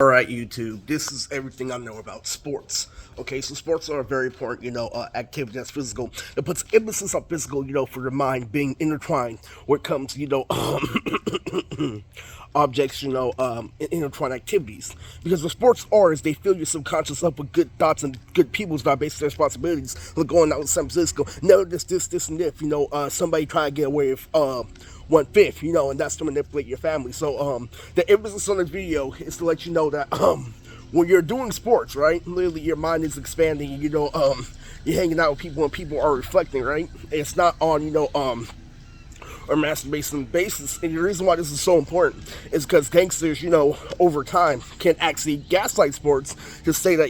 Alright, YouTube, this is everything I know about sports. Okay, so sports are a very important, activity that's physical. It puts emphasis on physical, for your mind being intertwined when it comes, objects, intertwined activities. Because what sports are is they fill your subconscious up with good thoughts and good people's not based on their responsibilities. Like going out in San Francisco, no, this, and this, somebody trying to get away with, 1/5, and that's to manipulate your family. So the emphasis on this video is to let you know that when you're doing sports, right, literally your mind is expanding. You're hanging out with people and people are reflecting, right? It's not on or masturbation basis. And the reason why this is so important is because gangsters, over time can actually gaslight sports to say that,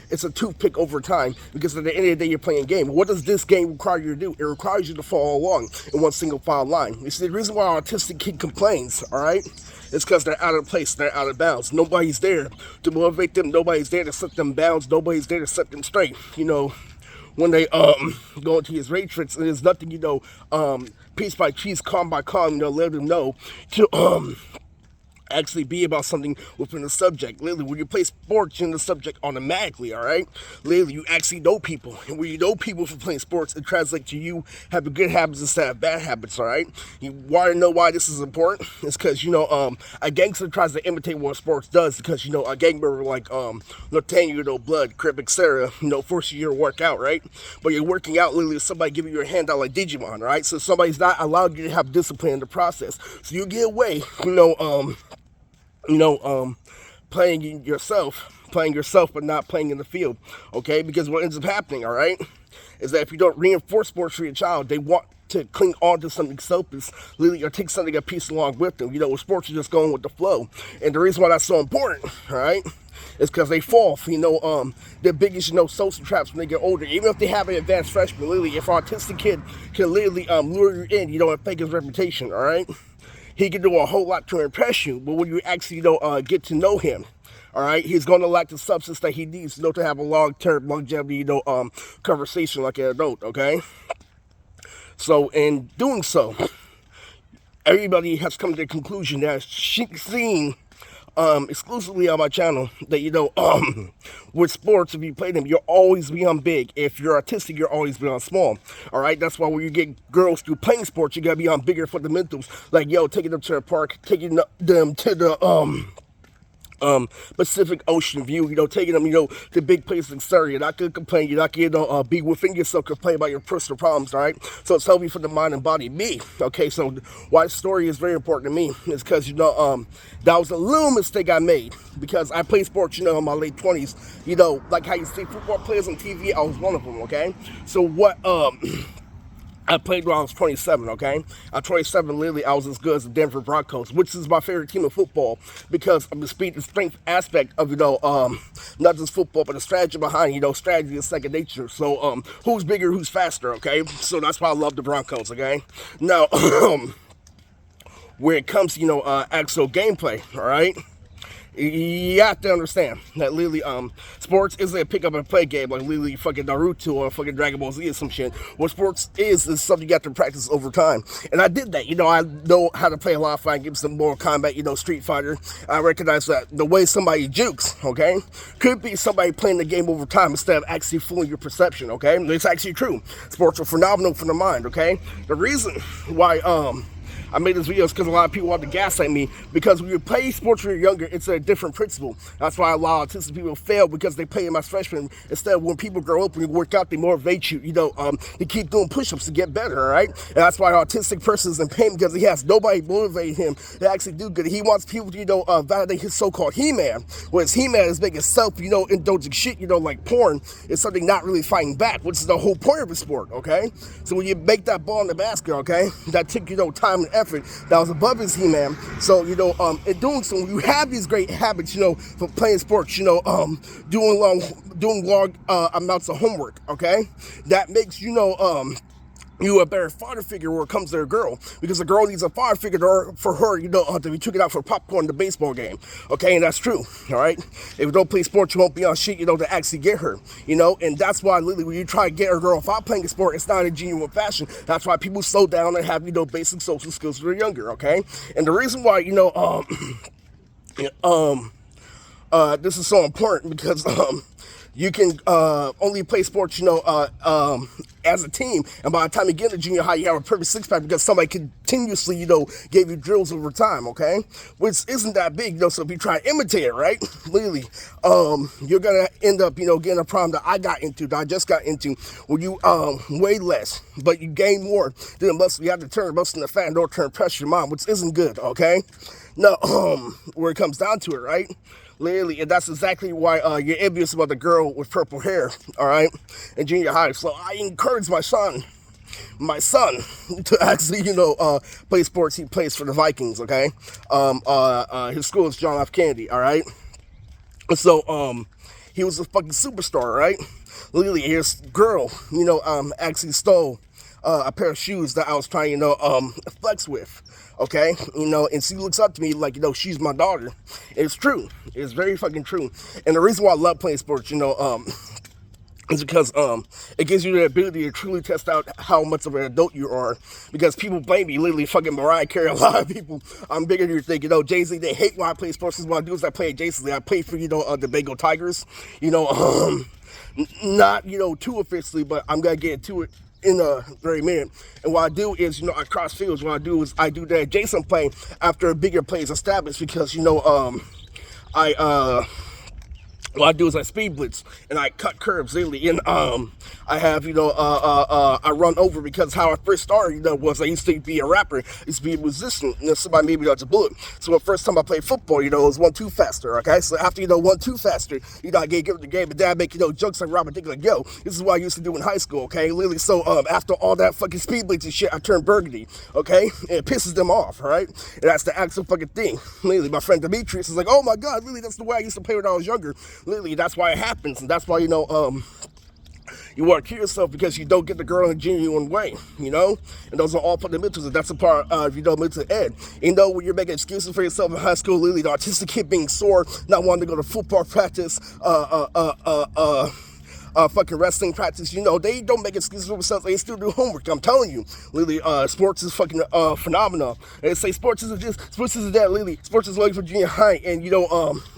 it's a toothpick over time, because at the end of the day, you're playing a game. What does this game require you to do? It requires you to follow along in one single file line. You see, the reason why an autistic kid complains, all right, it's because they're out of place, they're out of bounds. Nobody's there to motivate them, nobody's there to set them bounds, nobody's there to set them straight, when they go into his matrix, and there's nothing, piece by piece, calm by calm, let them know to actually be about something within the subject. Literally, when you play sports, you're in the subject automatically, all right? Literally, you actually know people. And when you know people from playing sports, it translates to you having good habits instead of bad habits, all right? You want to know why this is important? It's because, a gangster tries to imitate what sports does, because, a gang member like Nathaniel, Blood, Crip, etc., forces you to work out, right? But you're working out, literally, somebody giving you a handout like Digimon, right? So somebody's not allowed you to have discipline in the process. So you get away, playing yourself, but not playing in the field, okay? Because what ends up happening, all right, is that if you don't reinforce sports for your child, they want to cling on to something selfish, literally, or take something a piece along with them. With sports, are just going with the flow. And the reason why that's so important, all right, is because they fall for, their biggest, social traps when they get older. Even if they have an advanced freshman, literally, if an autistic kid can literally lure you in, and fake his reputation, all right? He can do a whole lot to impress you, but when you actually, get to know him, all right, he's going to lack the substance that he needs, to have a long-term longevity, conversation like an adult, okay? So in doing so, everybody has come to the conclusion that seeing exclusively on my channel that with sports, if you play them, you'll always be on big. If you're autistic, you'll always be on small. All right, that's why when you get girls through playing sports, you gotta be on bigger fundamentals, like taking them to the park, taking them to the Pacific Ocean view, taking them, to big places in Surrey. You're not going to complain. You're not going to be within yourself, complain about your personal problems, all right? So it's healthy for the mind and body. Me, okay, so why story is very important to me is because, that was a little mistake I made, because I played sports, in my late 20s. Like how you see football players on TV, I was one of them, okay? So what, I played when I was 27, okay? At 27, literally, I was as good as the Denver Broncos, which is my favorite team of football because of the speed and strength aspect of, not just football, but the strategy behind, strategy is second nature. So, who's bigger, who's faster, okay? So that's why I love the Broncos, okay? Now, when it comes to, actual gameplay, all right? You have to understand that literally, sports isn't a pick up and play game like literally fucking Naruto or fucking Dragon Ball Z or some shit. What sports is something you have to practice over time. And I did that, I know how to play a lot of fighting games, some more combat, Street Fighter. I recognize that the way somebody jukes, okay, could be somebody playing the game over time instead of actually fooling your perception, okay? It's actually true. Sports are phenomenal for the mind, okay? The reason why, I made this video because a lot of people want to gaslight me, because when you play sports when you're younger, it's a different principle. That's why a lot of autistic people fail, because they play in my freshman instead of when people grow up and you work out, they motivate you, to keep doing push-ups to get better, all right? And that's why an autistic person is in pain, because he has nobody motivating him to actually do good. He wants people to, validate his so-called He-Man, whereas He-Man is making self, indulging shit, like porn, is something not really fighting back, which is the whole point of the sport, okay? So when you make that ball in the basket, okay, that took, time and effort that was above his He-Man. So, in doing so, you have these great habits, for playing sports, doing long amounts of homework, okay? That makes, you a better father figure when it comes to a girl, because a girl needs a father figure for her, to be taken out for popcorn in the baseball game, okay? And that's true, all right? If you don't play sports, you won't be on shit, to actually get her, and that's why literally when you try to get a girl without playing a sport, it's not in a genuine fashion. That's why people slow down and have, basic social skills when they're younger, okay? And the reason why, this is so important because you can only play sports, as a team, and by the time you get to junior high, you have a perfect six-pack because somebody continuously, gave you drills over time, okay? Which isn't that big, so if you try to imitate it, right, literally, you're gonna end up, getting a problem that I just got into, where you weigh less, but you gain more than the muscle. You have to turn muscle into fat in order to turn pressure your mind, which isn't good, okay? Now, where it comes down to it, right? Literally, and that's exactly why you're envious about the girl with purple hair, all right, in junior high. So I encourage my son to actually, play sports. He plays for the Vikings, okay? His school is John F. Kennedy, all right? So, he was a fucking superstar, right? Literally, his girl, actually stole a pair of shoes that I was trying, flex with. Okay, and she looks up to me like, she's my daughter. It's true. It's very fucking true. And the reason why I love playing sports, is because it gives you the ability to truly test out how much of an adult you are. Because people blame me, literally fucking Mariah Carey, a lot of people, I'm bigger than you think, Jay-Z, they hate when I play sports. What I do is I play adjacently. I play for, the Bengal Tigers, not, too officially, but I'm going to get to it in a very minute. And what I do is, I cross fields. What I do is I do the adjacent play after a bigger play is established because, what I do is I speed blitz and I cut curves literally, and I have I run over because how I first started was I used to be a rapper, I used to be a musician, and somebody made me dodge a bullet. So the first time I played football, it was 1-2 faster. Okay, so after 1-2 faster, I get given the game, and then I make jokes like Robert Dick like, yo, this is what I used to do in high school. Okay, literally. So after all that fucking speed blitz and shit, I turn burgundy. Okay, and it pisses them off. All right, and that's the actual fucking thing. Literally, my friend Moodtrix is like, oh my god, really, that's the way I used to play when I was younger. Literally, that's why it happens, and that's why you want to kill yourself because you don't get the girl in a genuine way, and those are all fundamentals, and that's a part of mental ed. When you're making excuses for yourself in high school, literally the autistic kid being sore, not wanting to go to football practice, fucking wrestling practice, they don't make excuses for themselves, they still do homework. I'm telling you, literally, sports is fucking phenomenal. And they say sports isn't this, sports isn't that, literally, sports is only for junior high, and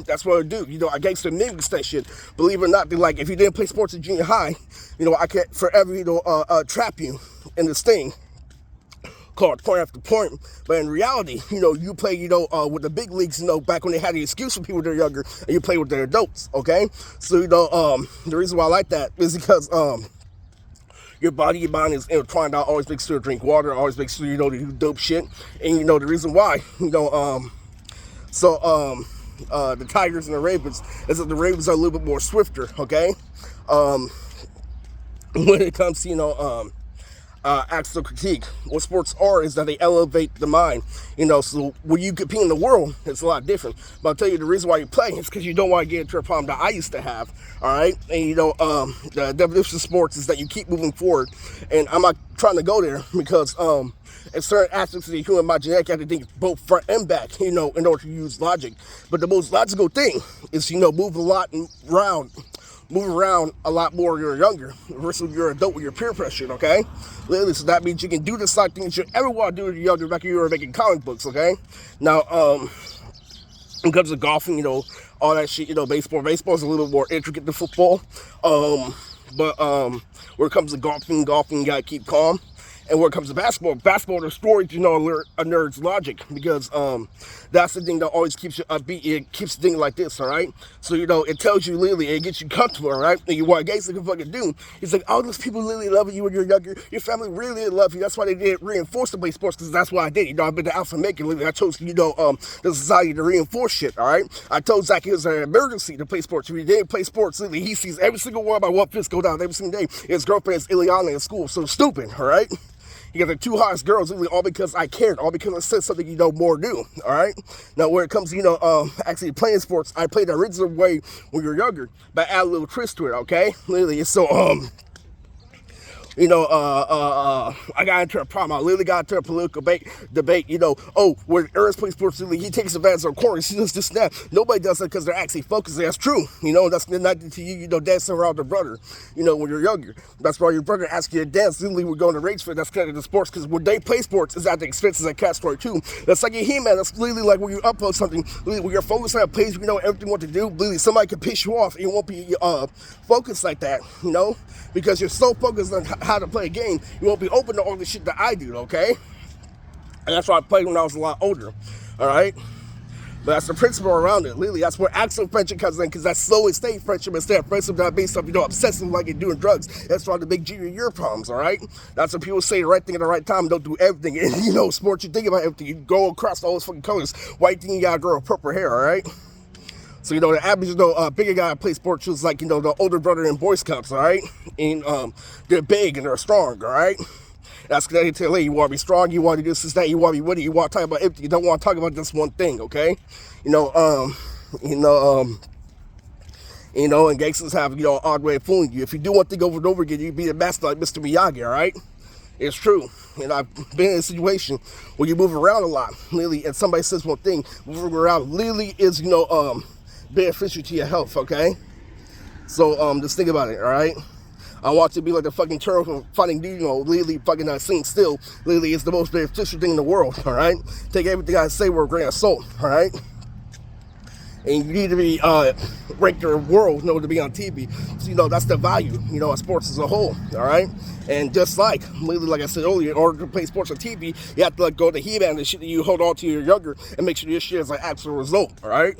that's what I do. I gangster mimics that shit. Believe it or not, they're like, if you didn't play sports in junior high, I can forever, trap you in this thing called point after point. But in reality, you play, with the big leagues, back when they had the excuse for people that are younger, and you play with the adults, okay? So, the reason why I like that is because, your body, your mind is trying to always make sure to drink water, always make sure, to do dope shit. And, the reason why, the Tigers and the Ravens is that the Ravens are a little bit more swifter, okay? When it comes to, actual critique. What sports are is that they elevate the mind. So when you compete in the world, it's a lot different. But I'll tell you the reason why you play is because you don't want to get into a problem that I used to have. All right, and the definition of sports is that you keep moving forward. And I'm not trying to go there because in certain aspects of the human mind, you have to think both front and back, in order to use logic. But the most logical thing is, move around a lot more when you're younger versus when you're an adult with your peer pressure, okay? Literally, so that means you can do the same things you ever want to do when you're younger, back when you were making comic books, okay? Now, in terms of golfing, all that shit, baseball is a little more intricate than football. But when it comes to golfing, you gotta keep calm. And when it comes to basketball destroys, a nerd's logic, because that's the thing that always keeps you upbeat. It keeps things like this, all right? So, it tells you literally, it gets you comfortable, all right? And what Gates can fucking do, it's like, all those people literally love you when you're younger. Your family really love you. That's why they did reinforce to play sports, because that's what I did. I've been the alpha maker. Literally, I chose, the society to reinforce shit, all right? I told Zach it was an emergency to play sports. If he didn't play sports, literally, he sees every single one of my one fist go down every single day. His girlfriend is Ileana in school, so stupid, all right? You got the two hottest girls, literally, all because I cared, all because I said something more do, all right? Now, when it comes to, actually playing sports, I played the original way when you're younger, but add a little twist to it, okay? Literally, so, I got into a problem. I literally got into a political debate, where Earth plays sports league, he takes advantage of corners, he does this and that. Nobody does that because they're actually focused. That's true. That's not to you, dancing around your brother, when you're younger. That's why your brother asks you to dance. Literally, we're going to rage for it. That's connected to sports, because when they play sports, it's at the expenses of Cat Story too. That's like a He-Man. That's literally like when you upload something, literally when you're focused on a place, everything what to do, literally somebody can piss you off and you won't be focused like that, because you're so focused on how to play a game, you won't be open to all the shit that I do, okay? And that's why I played when I was a lot older, all right? But that's the principle around it. Literally, that's where actual friendship comes in, because that's slow and steady friendship instead of friendship that based off, obsessive like you're doing drugs. That's why the big junior year problems, all right? That's when people say the right thing at the right time, don't do everything. And, sports, you think about everything. You go across all those fucking colors. Why you think you gotta grow purple hair, all right? So, the average, bigger guy that plays sports is like, the older brother in Boy Scouts, all right? And they're big and they're strong, all right? That's connected to LA. You want to be strong, you want to do this, that, you want to be witty, you want to talk about everything. You don't want to talk about just one thing, okay? And gangsters have, an odd way of fooling you. If you do one thing over and over again, you be the master like Mr. Miyagi, all right? It's true. And I've been in a situation where you move around a lot, literally, and somebody says one thing, moving around literally is, beneficial to your health, okay? So, just think about it, all right? I want to be like the fucking turtle from Finding Nemo, literally fucking sitting still, literally is the most beneficial thing in the world, all right? Take everything I say with a grain of salt, all right? And you need to be ranked in the world, to be on TV. So, that's the value, of sports as a whole, all right? And just literally, like I said earlier, in order to play sports on TV, you have to go to He-Man and shit that you hold on to your younger and make sure your shit is an actual result, all right?